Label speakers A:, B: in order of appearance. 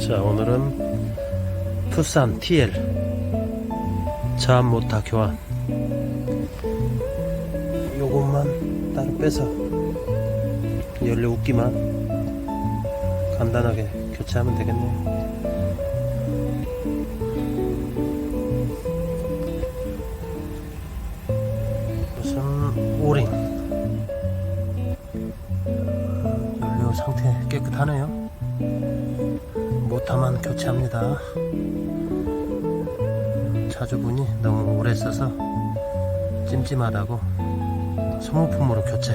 A: 자, 오늘은 투싼 TL 자암모타 교환. 요것만 따로 빼서 연료 웃기만 간단하게 교체하면 되겠네요. 우선 오링 연료 상태 깨끗하네요. 모터만 교체합니다. 차주분이 너무 오래 써서 찜찜하다고 소모품으로 교체.